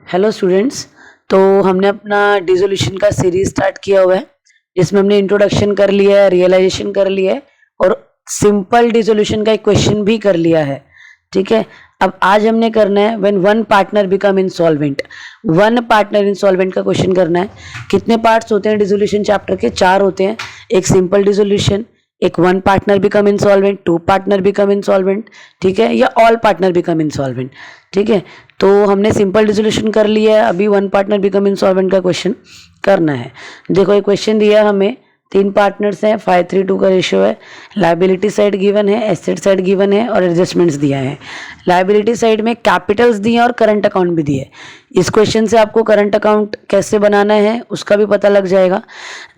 Hello students. तो हमने अपना डिसोल्यूशन का सीरीज स्टार्ट किया हुआ है जिसमें हमने इंट्रोडक्शन कर लिया है, रियलाइजेशन कर लिया है और सिंपल डिसोल्यूशन का एक क्वेश्चन भी कर लिया है। ठीक है, अब आज हमने करना है when one partner become insolvent. One partner insolvent का क्वेश्चन करना है। कितने पार्ट्स होते हैं डिसोल्यूशन चैप्टर के? 4 होते हैं। एक सिंपल डिसोल्यूशन, एक one partner become insolvent, two partner become insolvent, ठीक है, या ऑल पार्टनर बिकम इंसॉल्वेंट। ठीक है, तो हमने सिंपल डिसोल्यूशन कर लिया है, अभी वन पार्टनर बिकम इंसॉल्वेंट का क्वेश्चन करना है। देखो एक क्वेश्चन दिया है हमें, 3 पार्टनर्स हैं, 5:3 का रेशियो है, लायबिलिटी साइड गिवन है, एसेट साइड गिवन है और एडजस्टमेंट्स दिया है। लायबिलिटी साइड में कैपिटल्स दिए हैं और करंट अकाउंट भी दिए। इस क्वेश्चन से आपको करंट अकाउंट कैसे बनाना है उसका भी पता लग जाएगा।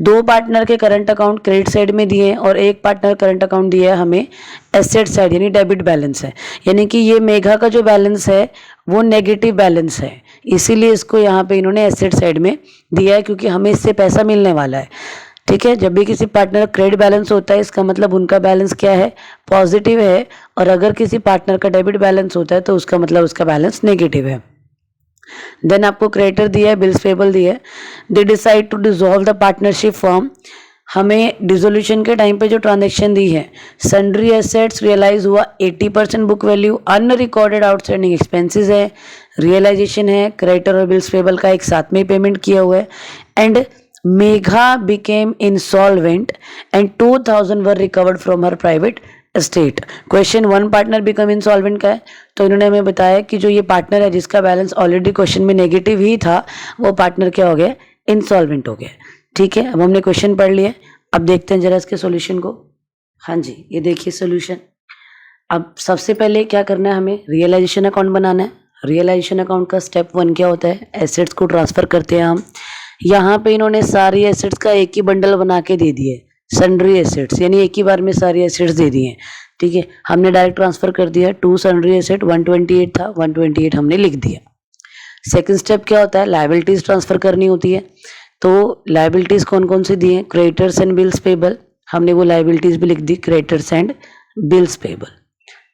2 पार्टनर के करंट अकाउंट क्रेडिट साइड में दिए हैं और 1 पार्टनर करंट अकाउंट दिया है हमें एसेट साइड यानी डेबिट बैलेंस है। यानी कि ये मेघा का जो बैलेंस है वो नेगेटिव बैलेंस है, इसीलिए इसको यहाँ पे इन्होंने एसेट साइड में दिया है क्योंकि हमें इससे पैसा मिलने वाला है। ठीक है, जब भी किसी पार्टनर का क्रेडिट बैलेंस होता है इसका मतलब उनका बैलेंस क्या है? पॉजिटिव है। और अगर किसी पार्टनर का डेबिट बैलेंस होता है तो उसका मतलब उसका बैलेंस नेगेटिव है। देन आपको क्रेडिटर दिया है, बिल्स पेबल दिया है। They decide to dissolve the partnership form. हमें डिसोल्यूशन के टाइम पे जो ट्रांजेक्शन दी है, सन्ड्री एसेट्स रियलाइज हुआ 80% book value, unrecorded outstanding expenses है, रियलाइजेशन है, क्रेडिटर और बिल्स पेबल का एक साथ में पेमेंट किया हुआ है। And Megha became insolvent and 2000 were recovered from her private state. Question one partner become insolvent का है, तो इन्होंने हमें बताया कि जो ये पार्टनर है जिसका बैलेंस ऑलरेडी क्वेश्चन में नेगेटिव ही था वो पार्टनर क्या हो गया? इंसॉल्वेंट हो गया। ठीक है, अब हमने क्वेश्चन पढ़ लिया, अब देखते हैं जरा इसके सॉल्यूशन को। हाँ जी, ये देखिए सॉल्यूशन। अब सबसे पहले क्या करना है, हमें रियलाइजेशन अकाउंट बनाना है। रियलाइजेशन अकाउंट का स्टेप 1 क्या होता है? एसेट्स को ट्रांसफर करते हैं हम। यहाँ पे इन्होंने सारी एसेट्स का एक ही बंडल बना के दे दिए, सन्ड्री एसेट्स, यानी एक ही बार में सारी एसेट्स दे दिए। ठीक है, हमने डायरेक्ट ट्रांसफर कर दिया। 2 सन्ड्री एसेट 128 था, 128 हमने लिख दिया। सेकंड स्टेप क्या होता है? लायबिलिटीज ट्रांसफर करनी होती है। तो लायबिलिटीज कौन कौन सी दी हैं? क्रेडिटर्स एंड बिल्स पेबल, हमने वो लायबिलिटीज भी लिख दी, क्रेडिटर्स एंड बिल्स पेबल।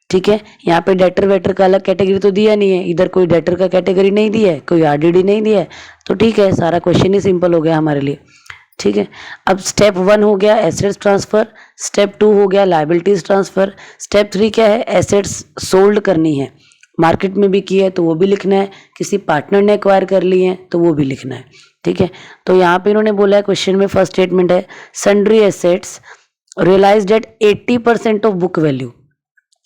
ठीक है, यहाँ पे डेटर वेटर का अलग कैटेगरी तो दिया नहीं है, इधर कोई डेटर का कैटेगरी नहीं दिया है, कोई आरडीडी नहीं दिया है, तो ठीक है, सारा क्वेश्चन ही सिंपल हो गया हमारे लिए। ठीक है, अब स्टेप 1 हो गया एसेट्स ट्रांसफर, स्टेप 2 हो गया लायबिलिटीज ट्रांसफर, स्टेप 3 क्या है? एसेट्स सोल्ड करनी है, मार्केट में भी की है तो वो भी लिखना है, किसी पार्टनर ने एक्वायर कर ली है तो वो भी लिखना है। ठीक है, तो यहाँ पे इन्होंने बोला है क्वेश्चन में फर्स्ट स्टेटमेंट है sundry assets realised at 80% of book value,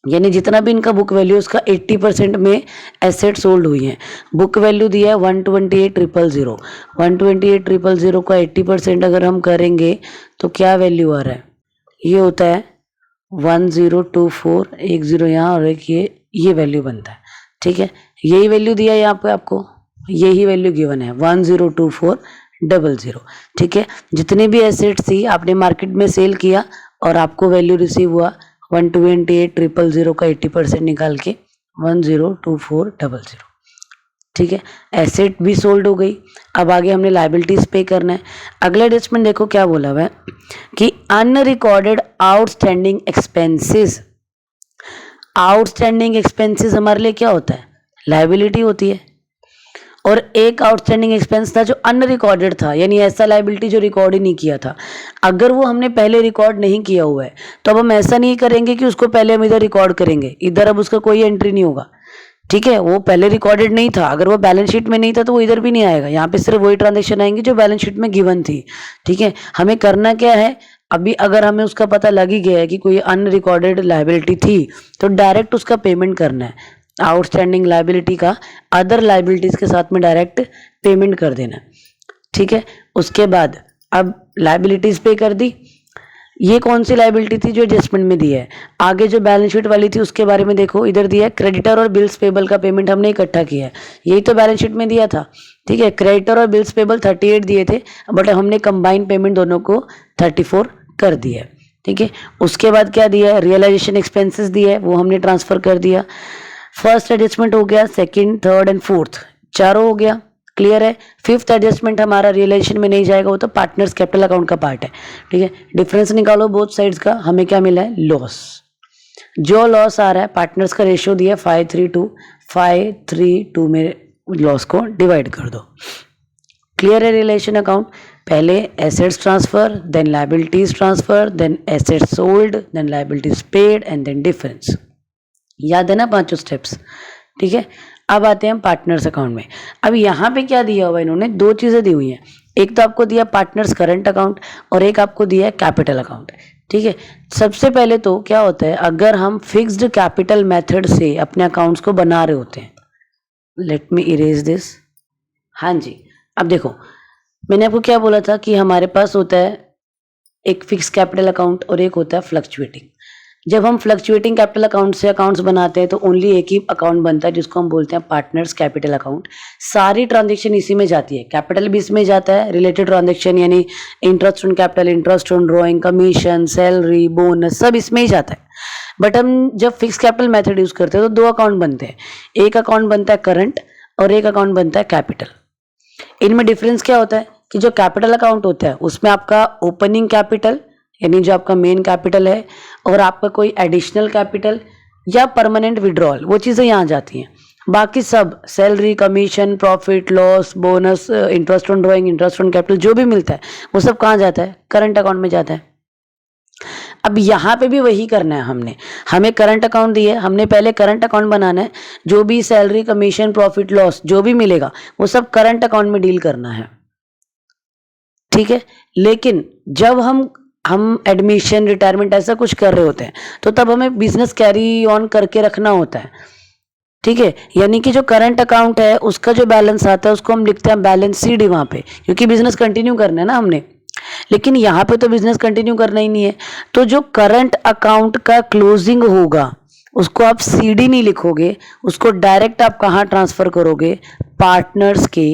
यानी जितना भी इनका बुक वैल्यू उसका 80% में एसेट सोल्ड हुई है। बुक वैल्यू दिया है 128,000, 128,000 का 80% अगर हम करेंगे तो क्या वैल्यू आ रहा है? ये होता है 1024, एक जीरो यहाँ और एक ये वैल्यू बनता है। ठीक है, यही वैल्यू दिया है यहाँ पे आपको, यही वैल्यू गिवन है 102400। ठीक है, जितने भी एसेट्स थी आपने मार्केट में सेल किया और आपको वैल्यू रिसीव हुआ 128,000 का 80% निकाल के 102400। ठीक है, एसेट भी सोल्ड हो गई। अब आगे हमने लायबिलिटीज पे करना है। अगला एडजस्टमेंट देखो क्या बोला हुआ है कि unrecorded outstanding expenses. Outstanding expenses हमारे लिए क्या होता है? लायबिलिटी होती है। और एक आउटस्टैंडिंग एक्सपेंस था जो अनरिकॉर्डेड था, यानी ऐसा लायबिलिटी जो रिकॉर्ड ही नहीं किया था। अगर वो हमने पहले रिकॉर्ड नहीं किया हुआ है तो अब हम ऐसा नहीं करेंगे कि उसको पहले हम इधर रिकॉर्ड करेंगे, इधर अब उसका कोई एंट्री नहीं होगा। ठीक है, वो पहले रिकॉर्डेड नहीं था, अगर वो बैलेंस शीट में नहीं था तो वो इधर भी नहीं आएगा, यहाँ पे सिर्फ वही ट्रांजेक्शन आएंगी जो बैलेंस शीट में गिवन थी। ठीक है, हमें करना क्या है, अभी अगर हमें उसका पता लग ही गया है कि कोई अनरिकॉर्डेड लायबिलिटी थी तो डायरेक्ट उसका पेमेंट करना है। आउटस्टैंडिंग लायबिलिटी का अदर लायबिलिटीज के साथ में डायरेक्ट पेमेंट कर देना। ठीक है, उसके बाद अब लायबिलिटीज पे कर दी। ये कौन सी लायबिलिटी थी जो एडजस्टमेंट में दी है? आगे जो बैलेंस शीट वाली थी उसके बारे में देखो, इधर दिया है क्रेडिटर और बिल्स पेबल का पेमेंट हमने इकट्ठा किया है, यही तो बैलेंस शीट में दिया था। ठीक है, क्रेडिटर और बिल्स पेबल 38 दिए थे बट हमने कंबाइन पेमेंट दोनों को 34 कर दिया। ठीक है, उसके बाद क्या दिया है? रियलाइजेशन एक्सपेंसेस दिया है, वो हमने ट्रांसफर कर दिया। फर्स्ट एडजस्टमेंट हो गया, सेकंड, थर्ड एंड फोर्थ चारों हो गया, क्लियर है। फिफ्थ एडजस्टमेंट हमारा रियलाइजेशन में नहीं जाएगा, वो तो पार्टनर्स कैपिटल अकाउंट का पार्ट है। ठीक है, डिफरेंस निकालो बोथ साइड्स का, हमें क्या मिला है? लॉस। जो लॉस आ रहा है, पार्टनर्स का रेशियो दिया 5:3:2 में लॉस को डिवाइड कर दो। क्लियर है रिलेशन अकाउंट? पहले assets transfer, then liabilities transfer, then assets sold, then liabilities paid and then difference. याद है ना पांचों स्टेप्स? ठीक है, अब आते हैं हम पार्टनर्स अकाउंट में। अब यहाँ पे क्या दिया हुआ है, इन्होंने दो चीजें दी हुई हैं। एक तो आपको दिया पार्टनर्स करंट अकाउंट और एक आपको दिया है कैपिटल अकाउंट। ठीक है, सबसे पहले तो क्या होता है, अगर हम फिक्स्ड कैपिटल मेथड से अपने अकाउंट्स को बना रहे होते हैं, लेट मी इरेज दिस। हाँ जी, अब देखो मैंने आपको क्या बोला था कि हमारे पास होता है एक फिक्स कैपिटल अकाउंट और एक होता है फ्लक्चुएटिंग। जब हम फ्लक्चुएटिंग कैपिटल अकाउंट से अकाउंट्स बनाते हैं तो ओनली एक ही अकाउंट बनता है जिसको हम बोलते हैं पार्टनर्स कैपिटल अकाउंट। सारी ट्रांजेक्शन इसी में जाती है, कैपिटल भी इसमें जाता है, रिलेटेड ट्रांजेक्शन यानी interest on capital, interest on drawing, commission, salary, bonus, सब इसमें ही जाता है। बट हम जब फिक्स कैपिटल मेथड यूज करते हैं तो दो अकाउंट बनते हैं, एक अकाउंट बनता है करंट और एक अकाउंट बनता है कैपिटल। इनमें डिफरेंस क्या होता है कि जो कैपिटल अकाउंट होता है उसमें आपका ओपनिंग कैपिटल यानी जो आपका मेन कैपिटल है और आपका कोई एडिशनल कैपिटल या परमानेंट विड्रॉल, वो चीज़ें यहाँ जाती हैं। बाकी सब salary, commission, profit, loss, bonus, interest on drawing, interest on capital जो भी मिलता है वो सब कहाँ जाता है, करंट अकाउंट में जाता है। अब यहाँ पे भी वही करना है, हमें करंट अकाउंट दिए, हमने पहले करंट अकाउंट बनाना है, जो भी सैलरी, कमीशन, प्रॉफिट, लॉस जो भी मिलेगा वो सब करंट अकाउंट में डील करना है। ठीक है, लेकिन जब हम एडमिशन, रिटायरमेंट ऐसा कुछ कर रहे होते हैं तो तब हमें बिजनेस कैरी ऑन करके रखना होता है। ठीक है, यानी कि जो करंट अकाउंट है उसका जो बैलेंस आता है उसको हम लिखते हैं बैलेंस शीट वहां पे, क्योंकि बिजनेस कंटिन्यू करना है ना हमने। लेकिन यहाँ पे तो बिजनेस कंटिन्यू करना ही नहीं है, तो जो करंट अकाउंट का क्लोजिंग होगा उसको आप सीडी नहीं लिखोगे, उसको डायरेक्ट आप कहाँ ट्रांसफर करोगे, पार्टनर्स के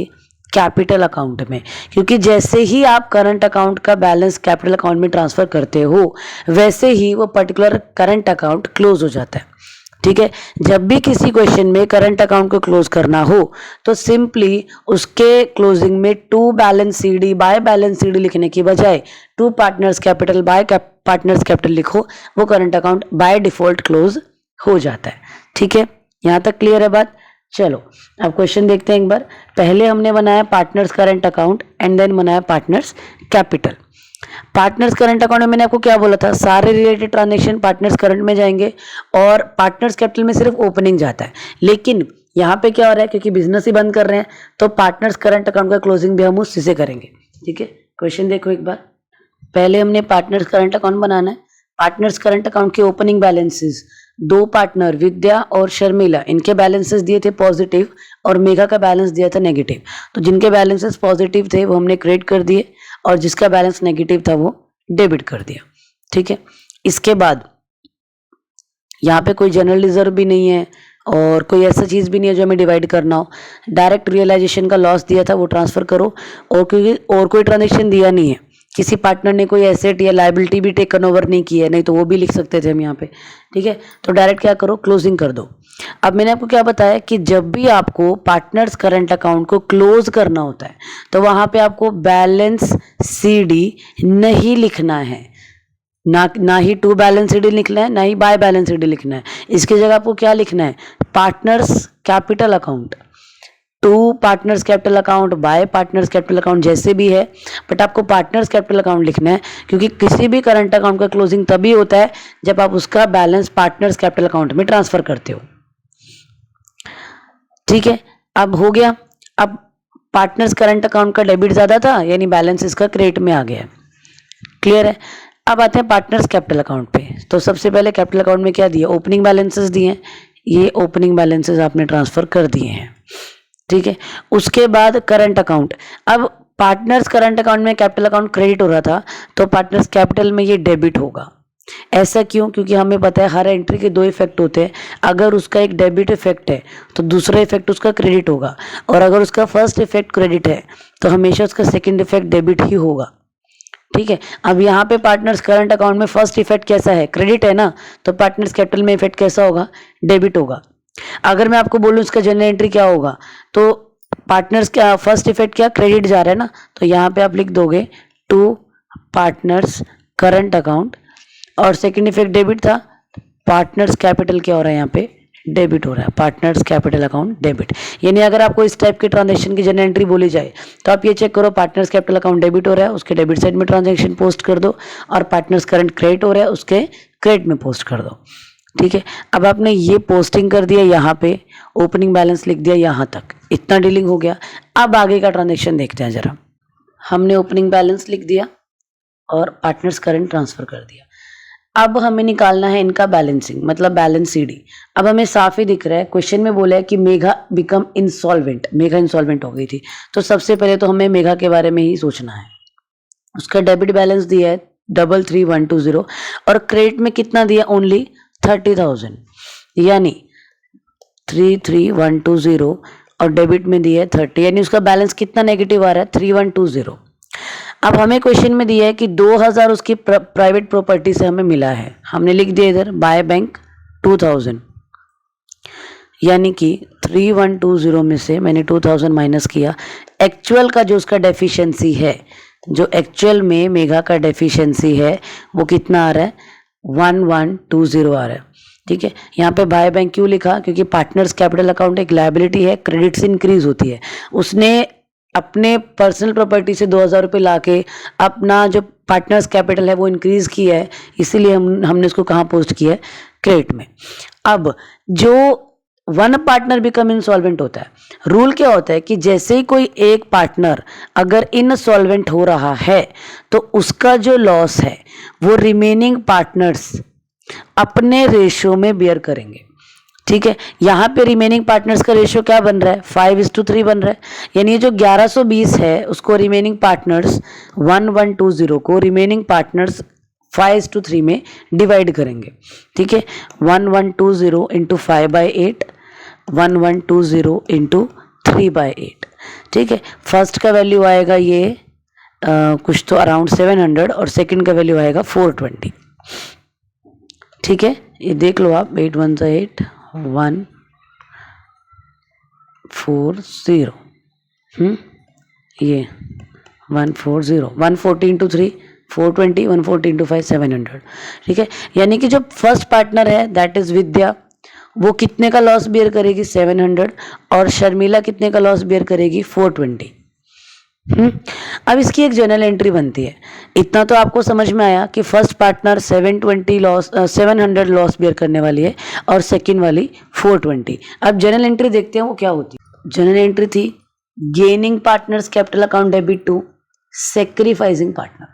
कैपिटल अकाउंट में। क्योंकि जैसे ही आप करंट अकाउंट का बैलेंस कैपिटल अकाउंट में ट्रांसफर करते हो वैसे ही वो पर्टिकुलर करंट अकाउंट क्लोज हो जाता है। ठीक है, जब भी किसी क्वेश्चन में करंट अकाउंट को क्लोज करना हो तो सिंपली उसके क्लोजिंग में to balance CD by balance CD लिखने की बजाय to partners capital by partners capital लिखो, वो current account by default close हो जाता है। ठीक है, यहाँ तक क्लियर है बात? चलो अब क्वेश्चन देखते हैं एक बार। पहले हमने बनाया partners current account and then बनाया partners capital. Partners current account में मैंने आपको क्या बोला था, सारे रिलेटेड ट्रांजैक्शन पार्टनर्स करंट में जाएंगे और पार्टनर्स कैपिटल में सिर्फ ओपनिंग जाता है। लेकिन यहाँ पे क्या हो रहा है, क्योंकि बिजनेस ही बंद कर रहे हैं तो पार्टनर्स करंट अकाउंट का क्लोजिंग भी हम उसी से करेंगे। ठीक है, क्वेश्चन देखो एक बार। पहले हमने पार्टनर्स करंट अकाउंट बनाना है। पार्टनर्स करंट अकाउंट के ओपनिंग बैलेंसेस, दो पार्टनर विद्या और शर्मिला, इनके बैलेंसेस दिए थे पॉजिटिव और मेघा का बैलेंस दिया था नेगेटिव। तो जिनके बैलेंसेस पॉजिटिव थे वो हमने क्रेडिट कर दिए और जिसका बैलेंस नेगेटिव था वो डेबिट कर दिया। ठीक है, इसके बाद यहाँ पे कोई जनरल रिजर्व भी नहीं है और कोई ऐसा चीज़ भी नहीं है जो हमें डिवाइड करना हो। डायरेक्ट रियलाइजेशन का लॉस दिया था वो ट्रांसफर करो, और क्योंकि और कोई ट्रांजेक्शन दिया नहीं है, किसी पार्टनर ने कोई एसेट या लायबिलिटी भी टेकन ओवर नहीं की है, नहीं तो वो भी लिख सकते थे हम यहाँ पे। ठीक है, तो डायरेक्ट क्या करो, क्लोजिंग कर दो। अब मैंने आपको क्या बताया कि जब भी आपको पार्टनर्स करंट अकाउंट को क्लोज करना होता है तो वहां पे आपको बैलेंस सीडी नहीं लिखना है, ना ही टू बैलेंस सीडी लिखना है, ना ही बाय बैलेंस सीडी लिखना है। इसकी जगह आपको क्या लिखना है, partners capital account, to partners capital account by partners capital account जैसे भी है, बट आपको पार्टनर्स कैपिटल अकाउंट लिखना है, क्योंकि किसी भी करंट अकाउंट का क्लोजिंग तभी होता है जब आप उसका बैलेंस पार्टनर्स कैपिटल अकाउंट में ट्रांसफर करते हो। ठीक है, अब हो गया। अब पार्टनर्स करंट अकाउंट का डेबिट ज्यादा था यानी बैलेंस इसका क्रेडिट में आ गया। क्लियर है? अब आते हैं पार्टनर्स कैपिटल अकाउंट पे। तो सबसे पहले कैपिटल अकाउंट में क्या दिया, ओपनिंग बैलेंसेस दिए हैं, ये ओपनिंग बैलेंसेस आपने ट्रांसफर कर दिए हैं। ठीक है, उसके बाद करंट अकाउंट। अब पार्टनर्स करंट अकाउंट में कैपिटल अकाउंट क्रेडिट हो रहा था तो पार्टनर्स कैपिटल में ये डेबिट होगा। ऐसा क्यों? क्योंकि हमें पता है हर एंट्री के दो इफेक्ट होते हैं। अगर उसका एक डेबिट इफेक्ट है तो दूसरा इफेक्ट उसका क्रेडिट होगा, और अगर उसका फर्स्ट इफेक्ट क्रेडिट है तो हमेशा उसका सेकंड इफेक्ट डेबिट ही होगा। ठीक है, अब यहाँ पे पार्टनर्स करंट अकाउंट में फर्स्ट इफेक्ट कैसा है, क्रेडिट है ना, तो पार्टनर्स कैपिटल में इफेक्ट कैसा होगा, डेबिट होगा। अगर मैं आपको बोलूँ इसका जनरल एंट्री क्या होगा, तो पार्टनर्स क्या फर्स्ट इफेक्ट क्या, क्रेडिट जा रहा है ना, तो यहाँ पे आप लिख दोगे टू पार्टनर्स करंट अकाउंट, और सेकंड इफेक्ट डेबिट था, पार्टनर्स कैपिटल क्या हो रहा है यहाँ पे, डेबिट हो रहा है, पार्टनर्स कैपिटल अकाउंट डेबिट। यानी अगर आपको इस टाइप के ट्रांजेक्शन की जनरल एंट्री बोली जाए तो आप ये चेक करो, पार्टनर्स कैपिटल अकाउंट डेबिट हो रहा है, उसके डेबिट साइड में ट्रांजेक्शन पोस्ट कर दो, और पार्टनर्स करंट क्रेडिट हो रहा है, उसके क्रेडिट में पोस्ट कर दो। ठीक है, अब आपने ये पोस्टिंग कर दिया, यहाँ पे ओपनिंग बैलेंस लिख दिया, यहाँ तक इतना डीलिंग हो गया। अब आगे का ट्रांजेक्शन देखते हैं जरा। हमने ओपनिंग बैलेंस लिख दिया और पार्टनर्स करंट ट्रांसफर कर दिया। अब हमें निकालना है इनका बैलेंसिंग, मतलब बैलेंस सीडी। अब हमें साफ ही दिख रहा है, क्वेश्चन में बोला है कि Megha become insolvent, Megha insolvent हो गई थी, तो सबसे पहले तो हमें मेघा के बारे में ही सोचना है। उसका डेबिट बैलेंस दिया है 33,120 और क्रेडिट में कितना दिया, ओनली 30,000, यानी 33,120 और डेबिट में दिया है 30, यानी उसका बैलेंस कितना नेगेटिव आ रहा है, 3120। अब हमें क्वेश्चन में दिया है कि 2000 उसकी प्राइवेट प्रॉपर्टी से हमें मिला है, हमने लिख दिया इधर बाय बैंक 2000, यानी कि 3120 में से मैंने 2000 माइनस किया। एक्चुअल का जो उसका डेफिशिएंसी है, जो एक्चुअल में मेघा का डेफिशिएंसी है वो कितना आ रहा है, 1120 आ रहा है। ठीक है, यहाँ पे बाय बैंक क्यों लिखा, क्योंकि पार्टनर्स कैपिटल अकाउंट एक लायबिलिटी है, क्रेडिट से इंक्रीज होती है। उसने अपने पर्सनल प्रॉपर्टी से 2000 रुपये ला के अपना जो पार्टनर्स कैपिटल है वो इंक्रीज किया है, इसीलिए हमने उसको कहाँ पोस्ट किया है, क्रेडिट में। अब जो वन पार्टनर बिकम इंसॉल्वेंट होता है, रूल क्या होता है कि जैसे ही कोई एक पार्टनर अगर इनसॉल्वेंट हो रहा है तो उसका जो लॉस है वो रिमेनिंग पार्टनर्स अपने रेशियो में बेयर करेंगे। ठीक है, यहाँ पे रिमेनिंग पार्टनर्स का रेशियो क्या बन रहा है, 5:3 बन रहा है, यानी ये जो 1120 है उसको रिमेनिंग पार्टनर्स 1120 को रिमेनिंग पार्टनर्स 5:3 में डिवाइड करेंगे। ठीक है, 1120 इंटू 5/8, 1120 इंटू 3/8। ठीक है, फर्स्ट का वैल्यू आएगा ये कुछ तो अराउंड 700 और सेकंड का वैल्यू आएगा 420। ठीक है, ये देख लो आप, 8 1 8 140, ये 140, 140 इंटू 3 420, 140 इंटू 5 700। ठीक है, यानी कि जो फर्स्ट पार्टनर है दैट इज विद्या, वो कितने का लॉस बेयर करेगी, 700, और शर्मिला कितने का लॉस बेयर करेगी, 420। अब इसकी एक जर्नल एंट्री बनती है। इतना तो आपको समझ में आया कि फर्स्ट पार्टनर 700 लॉस बेयर करने वाली है और सेकंड वाली 420। अब जर्नल एंट्री देखते हैं वो क्या होती है। जर्नल एंट्री थी gaining partners capital account debit to sacrificing partner.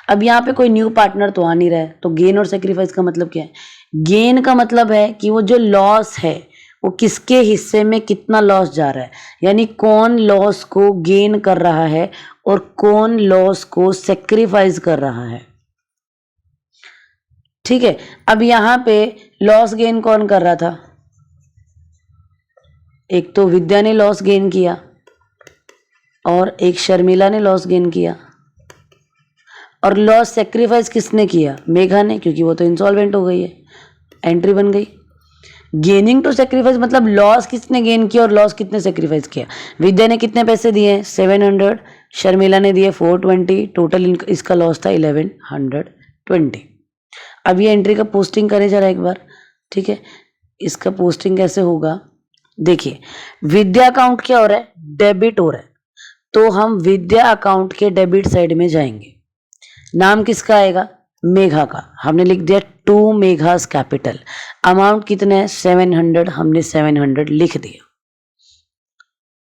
अब यहाँ पे कोई न्यू पार्टनर तो आ नहीं रहा है, तो गेन और सेक्रीफाइस का मतलब क्या है, गेन का मतलब है कि वो जो लॉस है वो किसके हिस्से में कितना लॉस जा रहा है, यानी कौन लॉस को गेन कर रहा है और कौन लॉस को सेक्रीफाइस कर रहा है। ठीक है, अब यहां पे लॉस गेन कौन कर रहा था, एक तो विद्या ने लॉस गेन किया और एक शर्मिला ने लॉस गेन किया, और लॉस सेक्रीफाइस किसने किया, मेघा ने, क्योंकि वो तो इंसॉल्वेंट हो गई है। एंट्री बन गई। गेनिंग टू सेक्रीफाइस मतलब लॉस किसने गेन किया और लॉस कितने सेक्रीफाइस किया। विद्या ने कितने पैसे दिए, 700, शर्मिला ने दिए 420, टोटल इसका लॉस था 1120। अब ये एंट्री का पोस्टिंग करें जरा एक बार। ठीक है, इसका पोस्टिंग कैसे होगा, देखिए विद्या अकाउंट क्या हो रहा है, डेबिट हो रहा है, तो हम विद्या अकाउंट के डेबिट साइड में जाएंगे। नाम किसका आएगा, मेघा का, हमने लिख दिया टू मेघास कैपिटल। अमाउंट कितना है, 700, हमने 700 लिख दिया।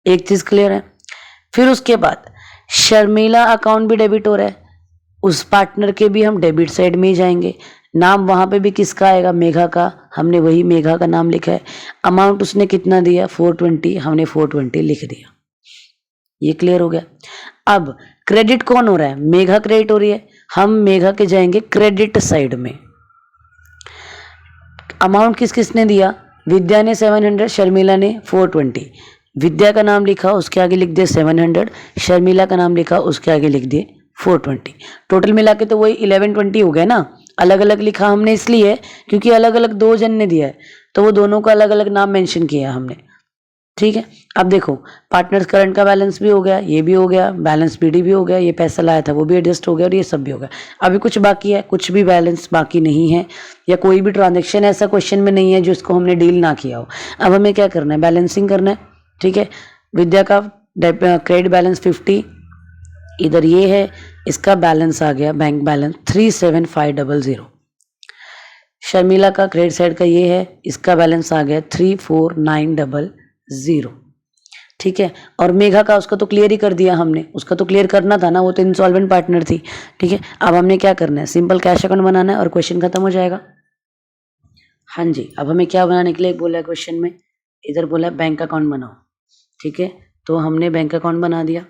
एक चीज क्लियर है। फिर उसके बाद शर्मिला अकाउंट भी डेबिट हो रहा है, उस पार्टनर के भी हम डेबिट साइड में ही जाएंगे। नाम वहां पे भी किसका आएगा, मेघा का, हमने वही मेघा का नाम लिखा है। अमाउंट उसने कितना दिया, 420, हमने 420 लिख दिया। ये क्लियर हो गया। अब क्रेडिट कौन हो रहा है, मेघा क्रेडिट हो रही है, हम मेघा के जाएंगे क्रेडिट साइड में। अमाउंट किस किसने दिया, विद्या ने 700, शर्मिला ने 420। विद्या का नाम लिखा, उसके आगे लिख दिए 700, शर्मिला का नाम लिखा, उसके आगे लिख दिए 420। टोटल मिला के तो वही 1120 हो गया ना। अलग अलग लिखा हमने इसलिए क्योंकि अलग अलग दो जन ने दिया है, तो वो दोनों का अलग अलग नाम मेंशन किया हमने। ठीक है। अब देखो पार्टनर्स करंट का बैलेंस भी हो गया, ये भी हो गया, बैलेंस बीडी भी हो गया, ये पैसा लाया था वो भी एडजस्ट हो गया और ये सब भी हो गया। अभी कुछ बाकी है, कुछ भी बैलेंस बाकी नहीं है या कोई भी ट्रांजेक्शन ऐसा क्वेश्चन में नहीं है जिसको हमने डील ना किया हो। अब हमें क्या करना है, बैलेंसिंग करना है। ठीक है, विद्या का क्रेडिट बैलेंस 50 इधर ये है, इसका बैलेंस आ गया बैंक बैलेंस 37500। शर्मिला का क्रेडिट साइड का ये है, इसका बैलेंस आ गया 34900। ठीक है, और मेघा का उसका तो क्लियर ही कर दिया हमने, उसका तो क्लियर करना था ना, वो तो इंसॉल्वेंट पार्टनर थी। ठीक है, अब हमने क्या करना है, सिंपल कैश अकाउंट बनाना है और क्वेश्चन खत्म हो जाएगा। हाँ जी, अब हमें क्या बनाने के लिए बोला है क्वेश्चन में, इधर बोला है बैंक अकाउंट बनाओ। ठीक है, तो हमने बैंक अकाउंट बना दिया,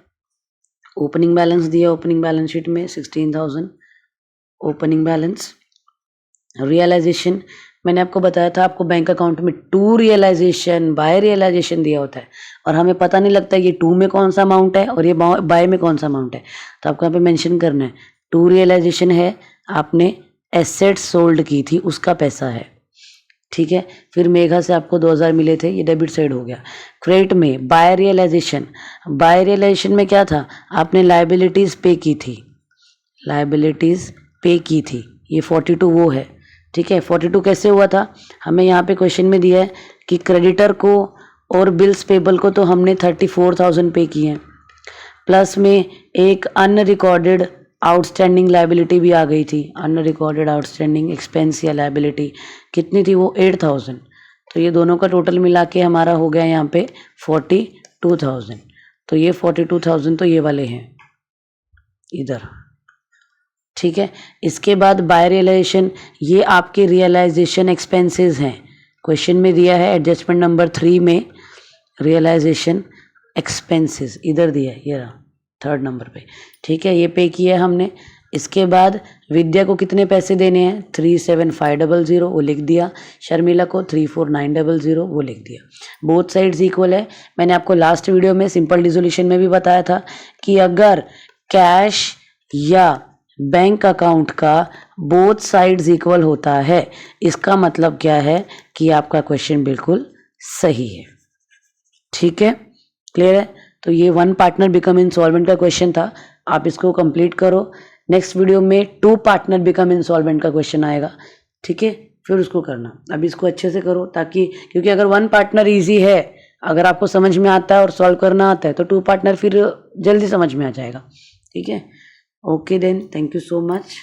ओपनिंग बैलेंस दिया, ओपनिंग बैलेंस शीट में 16,000 ओपनिंग बैलेंस। रियलाइजेशन मैंने आपको बताया था, आपको बैंक अकाउंट में 2 रियलाइजेशन बाय रियलाइजेशन दिया होता है और हमें पता नहीं लगता ये 2 में कौन सा अमाउंट है और ये बाय में कौन सा अमाउंट है। तो आपको यहाँ पे मेंशन करना है 2 रियलाइजेशन है, आपने एसेट्स सोल्ड की थी उसका पैसा है। ठीक है, फिर मेघा से आपको 2000 मिले थे, ये डेबिट साइड हो गया। क्रेडिट में बाय रियलाइजेशन, बाय रियलाइजेशन में क्या था, आपने लायबिलिटीज पे की थी, लायबिलिटीज पे की थी, ये 42 वो है। ठीक है, 42 कैसे हुआ था, हमें यहाँ पे क्वेश्चन में दिया है कि क्रेडिटर को और बिल्स पेबल को तो हमने 34,000 पे किए हैं, प्लस में एक अनरिकॉर्डेड आउटस्टैंडिंग लायबिलिटी भी आ गई थी, अनरिकॉर्डेड आउटस्टैंडिंग एक्सपेंस या लायबिलिटी कितनी थी, वो 8,000। तो ये दोनों का टोटल मिला के हमारा हो गया यहाँ पे 42,000। तो ये 42,000 तो ये वाले हैं इधर। ठीक है, इसके बाद बाय रियलाइजेशन, ये आपके रियलाइजेशन एक्सपेंसेस हैं, क्वेश्चन में दिया है एडजस्टमेंट नंबर 3 में रियलाइजेशन एक्सपेंसेस इधर दिया है, ये रहा 3rd नंबर पे। ठीक है, ये पे किया है हमने। इसके बाद विद्या को कितने पैसे देने हैं, 37500 वो लिख दिया, शर्मिला को 34900 वो लिख दिया। बोथ साइड्स इक्वल है। मैंने आपको लास्ट वीडियो में सिंपल डिसोल्यूशन में भी बताया था कि अगर कैश या बैंक अकाउंट का बोथ साइड्स इक्वल होता है, इसका मतलब क्या है कि आपका क्वेश्चन बिल्कुल सही है। ठीक है, क्लियर है। तो ये 1 पार्टनर बिकम इंसॉल्वेंट का क्वेश्चन था, आप इसको कंप्लीट करो। नेक्स्ट वीडियो में 2 पार्टनर बिकम इंसॉल्वेंट का क्वेश्चन आएगा। ठीक है, फिर उसको करना, अब इसको अच्छे से करो ताकि, क्योंकि अगर 1 पार्टनर ईजी है, अगर आपको समझ में आता है और सॉल्व करना आता है तो 2 पार्टनर फिर जल्दी समझ में आ जाएगा। ठीक है, okay then, thank you so much.